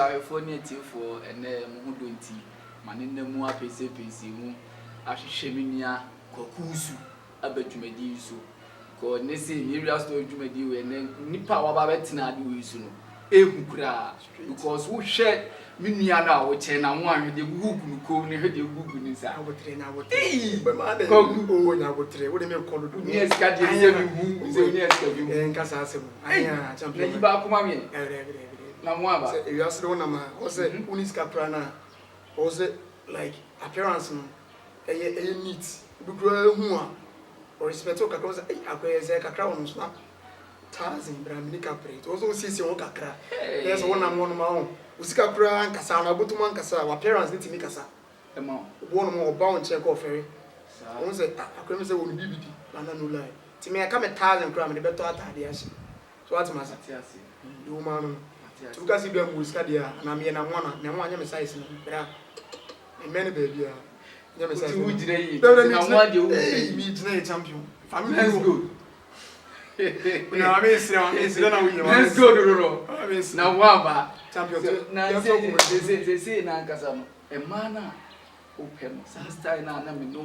our phone for and who don't tea. Man in the more pc Asheminia, Kokusu, Abetumedi so. God, Nessie, Niria story to Medi, and then Nipa Wabatina do so. Kura, because who shared Miniana, which and I want the Google, call me, heard the Google inside. I would train, I would train, but I would train. What do you call it? Yes, Caddy, who is in Casasum. I am champion back, Mammy. Namwa, you asked one of my, was it Uniska Prana, was it like appearance? A neat, Bugua, or respect across a crown, snap. Tazing, Braminica Prate, also sees your cacra. There's one I'm one of my own. Usika Pran, Casana, Butuman Casa, our parents need to make us a mount. One more bound check off ferry. Once I couldn't say would be no lie. To me, I come a 1,000 cram in the better at the ash. So what's my satisfaction? You man, to Cassidy Muscadia, and I mean, I'm one, and one of size in many baby. Never say, who did I meet champion? Family good. Let's go now. Waba champion. Now they say Nankasam, a manner. Open, Sastai, and no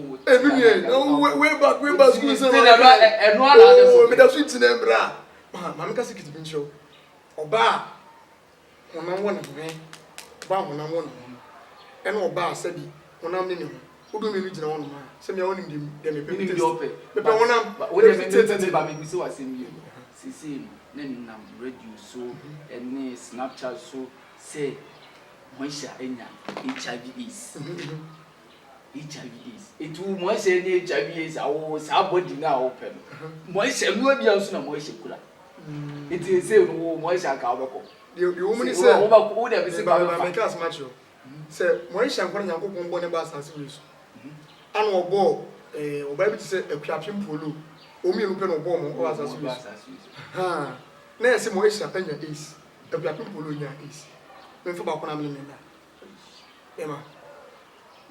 way back, and one other with a sweet name, bra. Mamma Sick been show. Or bar, when I want to me, bar when I want and or bar said, when I'm in him. Who do we on man? Send me on him, then the open. But when I said, by me, so I send you. See, then I'm ready so, and Snapchat so say, Moisha Enya, HIV is. HIV is. It will Moisha HIV is our body now open. Moisha will be also Moisha Kula. It is a Moisha Cabo. The woman is over the America's macho. Say, Moisha and Yankon Bonabas as we and or ball, or baby to say a captain polo, only open or bomb or as we ha. Nancy Moisha and your ace, a captain polo in your ace. When for Baconam Emma.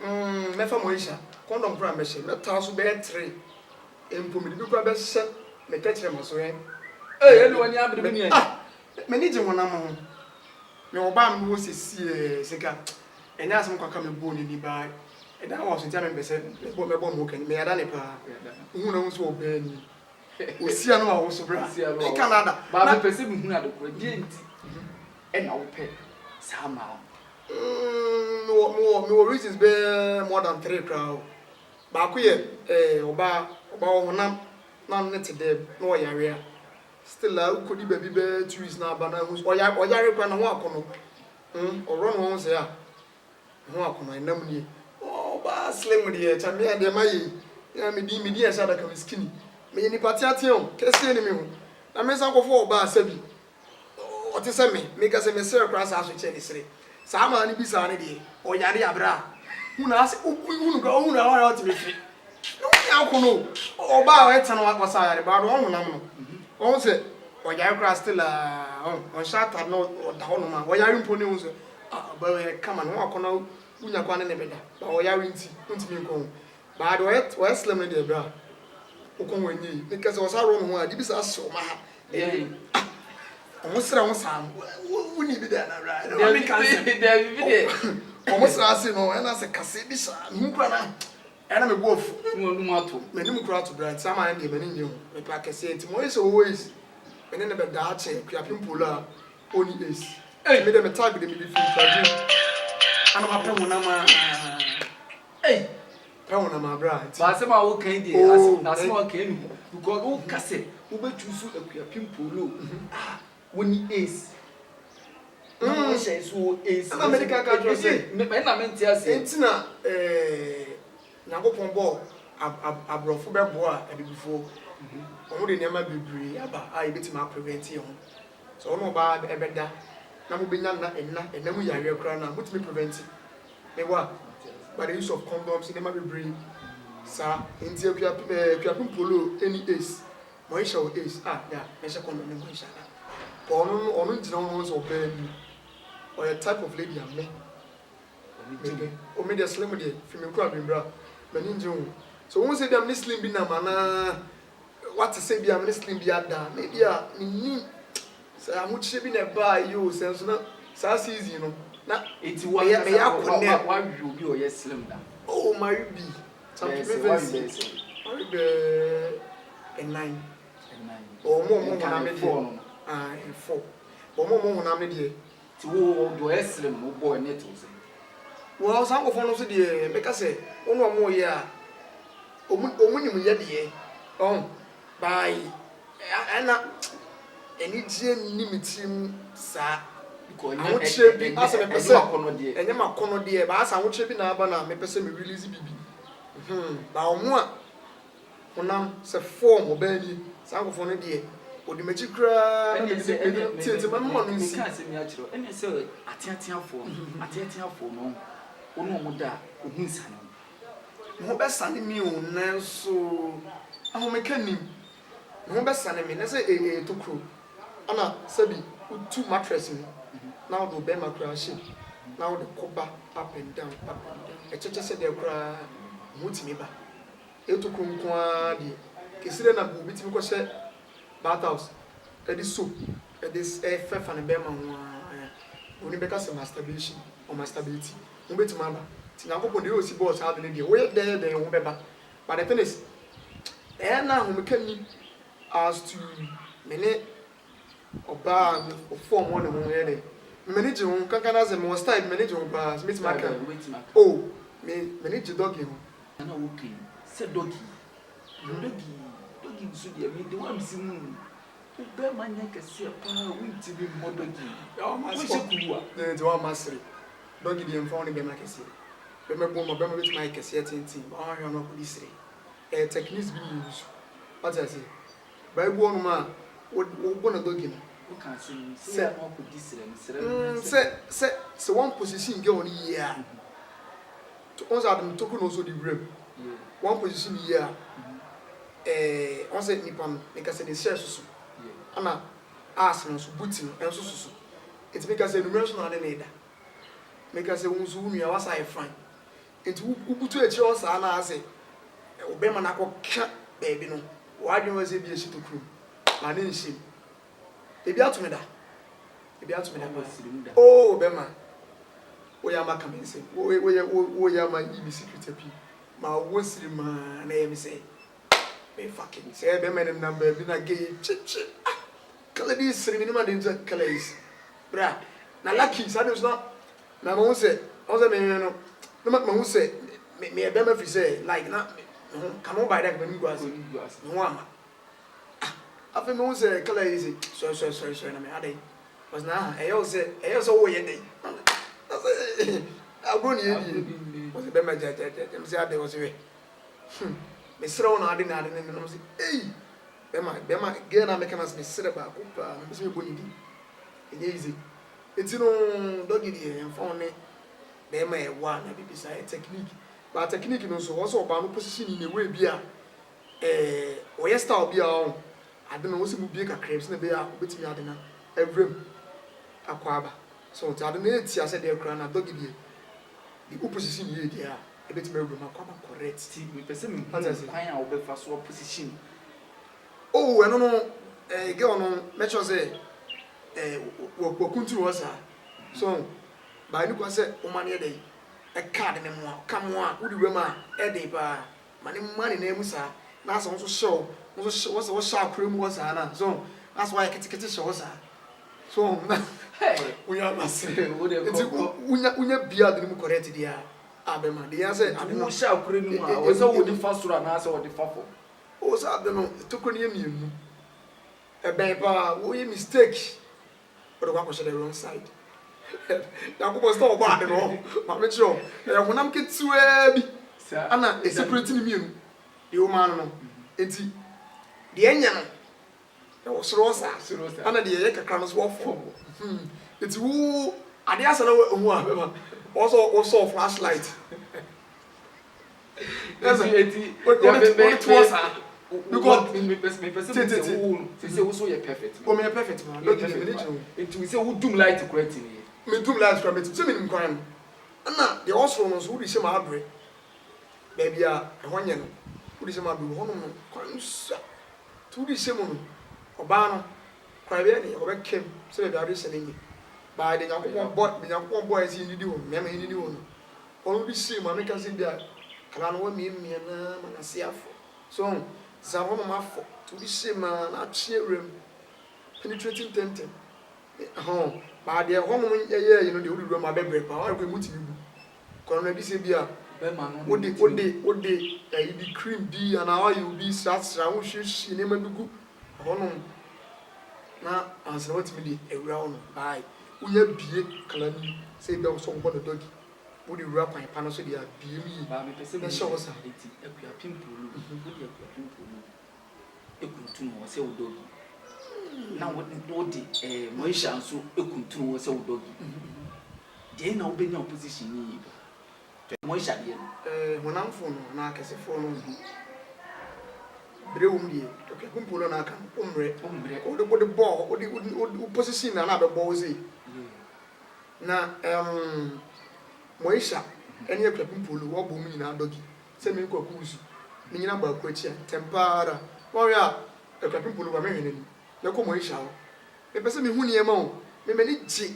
Mefa Moisha, condom prime machine, not toss bed three. In Pumidu Crabber set, may catch them as well. Eh, anyone you have the minion. Many one among no bam was a second, and as some come bone in the bag. And I was in time and said, "What my bomb can be a danipa. Who knows what Ben? We see I know also Canada, but I perceive who had a project and I'll pay somehow. No reasons bear more than 3 crowd. But we about none today, no area. Still, I could be baby 2 weeks now, but I was or Yari can walk on or run once there. Walk on my name. Slim with the Chamia de May, Media Sada come skinny. May any partiation, Cassian me. I miss Uncle 4 bar Sebi. What is me? Make us a messer across house with Chenny say. Sama and Bisani, or Yari Abra. Who asked, who go on out to me? No, or bar at San Wasai about one number. Also, or Yarcra still on shot or no or down, or Yarin Ponius. But come and walk on out. Unya kwa ne beda ba o ya winti ntimi nko ba do we slam ne de bra ukon wanyi because o sa ro no a di bisa so ma ha o mo sra mo sam uni bi da na bra o me kan se bi de o mo sra se no na se kase bi sha hu kra na era me bofu mo ato me nim kra to bra sama na de me nyi me pa kase enti mo is always me ne be da che kwapim polo oni is me de me tag de me bi fi I'm a penama. Hey, Penama, bright. But some are okay, dear. That's what came. You got all cassette. Who bet you so a pimple? Ah, when he is. Who is American country? Say, Menament, yes, it's not Nagopon a brofuber boy before. Only never be brave, but I bet my prevention. So, no bad, a better. Now we be none and then we are your crown. What me prevent it? They were by the use of condoms in the maybe bring, sir, in the polo any ace. Moisha ace, yeah, measure condom in Moisha. On ones or baby or a type of lady I met. Or made a slim day, female crabbing bra, Benin. So once they are listening, be na what to say, be a listening, be a da, maybe a so I'm much shipping a buy you, sense not Saa season no. Na enti wa ya you be or yes slim da. Oh my be. Something very a 9. Oh mo na me dey. Ah, 4. But mo na me dey. Ti wo do yes slim mo boy net o say. Well, some of us dey make us say, "Ono mo ye a omu nim ye dey." Oh, by ana eni die nimitim sa because I want share bi asa me pese enye makono dey ba asa wo share bi na aba na me pese me release bibi. Ba omo a onam se form obani some of no dey odi machi kra na tie man mo no nsi ka se mi a kiro ene se atiatiafo no ono mo da ohun sane mo be sane mi o nanso aho me kanim mo be sane mi na se tokro ana sabi utu mattress mi now do be makra she now the cover up and down e cheche se de kra mo timi ba etokro nko a de kesire na bu bitimi ko she bathhouse e di soap e this fefa na be ma ho oni be ka se masturbation or masturbate mo betima ba ti Nyankopon de o si boss ha de we de ho beba but the thing is na ho me kani as to mene oba form one ho ye de manage ho kankana ze mo style manage ho ba betima ka oh manage dog ho na okay say doggy so dey me the one see mu be manya kase pa we ti be mo doggy we se kuwa the one mastery doggy dey phone be makase be me bom be me betima kase tintin ba hwa no ko disire techniques bi use what I say by go no ma wo na doggy no wo kan say no ko disire say one position get on here to ons adam to ko no so the brain one position here on say nipan make say the share so ana ass no so booty no enso so it make say numeration na dey da make say won so nua wasa e fine it ubutu e chi o sa na ase obema na ko ka baby no wadwen we say bi e shi to kru ma na nshim e bi atumi da oh obema wo ya maka me say wo ya ma ibi secret api ma wo siri ma na ye me say me fucking say be men number bi na gay chichi kala di siri mi ma de kala is bra na lucky so there's not na mo say me no ma mo say me be ma fi say like na come on by that when you go as no ama afi mo say kala is so na me ade was na e yo say wo ye dey agro ni edi was be ma jaja me say ade was we me sere na ade na no say eh be ma ge na me kana me sere ba ko pa me say boni di e easy enti no doggy di en phone ne be ma e wa na bibi say technique but technique no so wo so ba no position ni we bi a o ye style bi a o ade no wo se mu bi ka crepes na be a obetimi ade na evrem akwaba so ade na etia say de kra na doggy di the opposition ye dia e betimi evrem akwaba correct ti me pese me pan a wo be fa so position oh eno no girl no make sure say wo kuntu wo sa so ba ni kwa say o man ye dey e card ne mo kamo a wo di we ma e dey ba mani na emu sa na so so show wo so sha akure mu wo sa na so that's why kete show sa so hey we are massive wo dey unya bia de mu correct dia abema de ya say wo sha akure mu a wo say wo di fa sura na say wo di fa fo o sa de no to ko ne mienu e ben pa wo ye mistake o do kwa the wrong side na ko post o ba de no ma me cho e honam ketua bi ana e separate ni mienu de o man no enti de enya no e wo soro sa ana de ye kakra no so wo fo enti wo ade asa na hu a be ba also flashlight that's it because me person say wo so ye perfect o me perfect man no give me it we say wo doom light correct ni me doom light correct say me nim kwan na the also no so wo di se ma abre baby a e honye no wo di se ma abre ho no kwan sa tu di se mo no oba no kwa be ni o be kem say baby a di se ni by the young boys in the do, Mamma in the do. All we see, Mamma can see that. Calan will mean me and I see a so. Some of my fault to be same man, not cheering, penetrating tempting. Home, but their home, you know, the old room, my baby, power, we would you. Colonel Disabia, would they, the cream be an hour you be such, I wish she never do good. Home now, answer what me around by. We have be Calani, say there was some one doggy. Would you wrap my panels with your beauty? But I show us a pimple. Ekuntun wɔ sɛ wodogi na wodi moisha nso ekuntun wɔ sɛ wodogi de na wobenya opposition ni moisha de honamfo no na akɛsefo no brewum die okumpolo na aka umre odi ball odi opposition na be ball say na moisha ene okumpolo wo bɔ mu nyina dogi sɛ me kwakusu me nyina ba ko achia tempara Moria, a captain pull over me. No come away shall. A person me who near mo, me many G.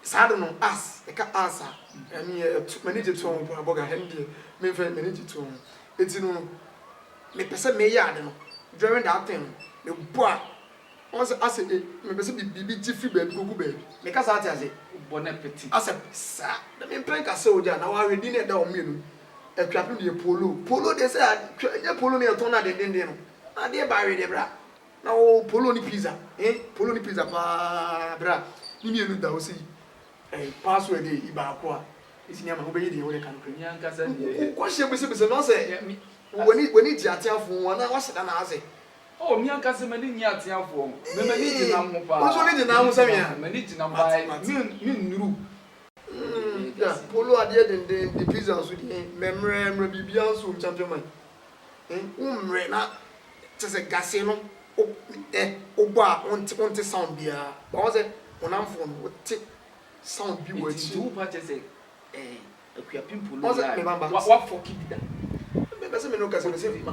Saddle us, a cat answer, and me many to tone, a bog a handy, me friend many to tone. It's no me person may yard, driving that thing, the boy. Once I said, me person be jiffy bed, go bed. Make us out as it, bon appetit. I said, sir, the men plank a soldier, now I read dinner down me. A crap in polo, they said, polo near Tona de Dendino. I dear Barry de Bra. Now, polo ni pizza, polo ni pizza, bra. You knew that was a password, Ibaqua. It's near my obeying the country. Young cousin, what's your business? No, say, when it's your tail for 1 hour, and I say, oh, young cousin, many years for many number. What's only the now, Samia? Many number. Polo are dead in the prisons with memory Bibians from Champion. Rena, just a gasino, oba, want to sound beer. But was it when I'm from what sound be what you purchase a pimple? What for keep that?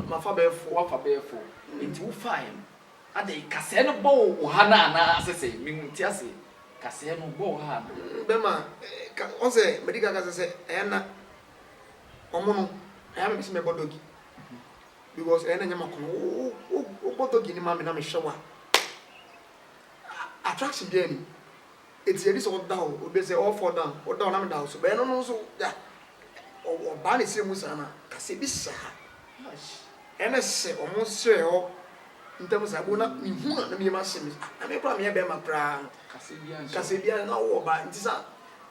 My father for into fire. At the Casino Bow, Hana, as I say, meaning Tiasi. Casino Bohan. Bema, Ose, Medica Casa, Anna Omono, I haven't seen my bodogi. Because Anna Yamako, Bodogi, Mamma, shower. Attraction, Jenny. It's a little down, or they say all for down, or down and down. So, Ben also that or Barney Simusana, Cassibissa. And I say almost sure. In terms of who not me must I may probably have my crown. Cassibian, no, but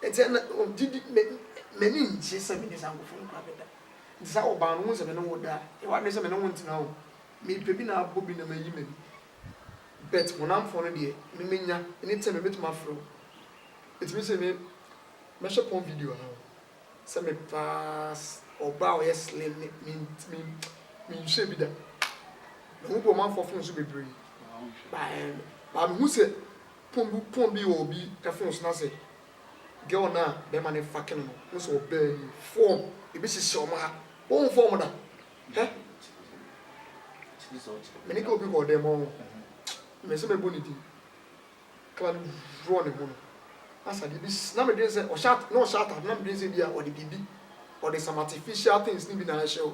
it's many inches 7 minutes. I'm going to this our bound was a man who die. What is a man want to know? Me, Pepina, Bobby, and my women. Bet when I'm for a day, Mimina, anytime I met my fro. It's me, measure upon video. Some pass or bow, yes, mean, should be that. Who go man for phones to be brave? But who said, Pombi will be a phone's nazi. Go now, the man in fucking who's obey form. If this is so much, won't form that. Eh? Many go before them all. Messame bonity. Can draw the moon. As I did this, number days or shot, no shot, number days or the BB or the some artificial things living in a show.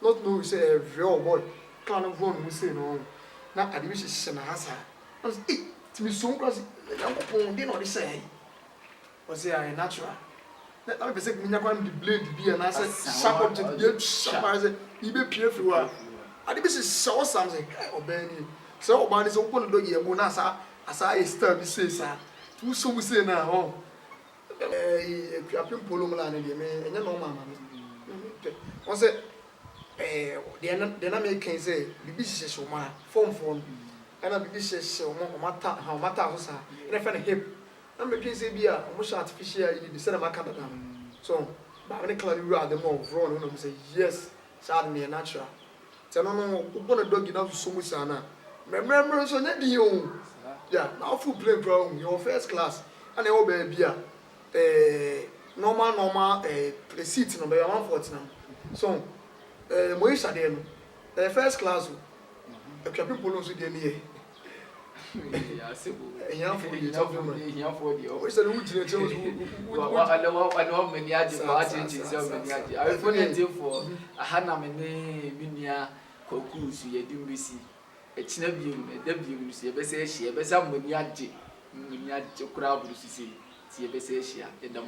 Not know, say a real boy. Kind of wrong, we say no. Now, I wish it's a hassa. I was to me so close. I didn't know they say. Was there natural? Let me say, the blade be an answer. Sharp to the sharp as a be pure for her. I did this so something. Oh, Benny. So, man is open the door. Bonasa, as I stir, says, who so we say now. If you have been polo man, and you know, mamma. Was it? The American say, the business of my form, and a business of how matter, and I find a hip. I'm making say beer, almost artificial in the cinema Canada. So, but when I call you the more wrong, and say, yes, sadly, natural. Tell no, open a dog enough so much, Anna. Remember, so that you, yeah, now full play ground, your first class, and I will be beer. Normal, seat number 140 now. So, Moisha then, the first class, a couple of polos with the Yeah, simple. Enough for you, Enough for the What's the wood you chose? I know many ads for agencies, so many ads. I was waiting for a Hanamene, Minia, Cocus, ye do receive. A chinabium, a debut, see a bessay, she a bessam when Yaji, crowd to see a bessay, and the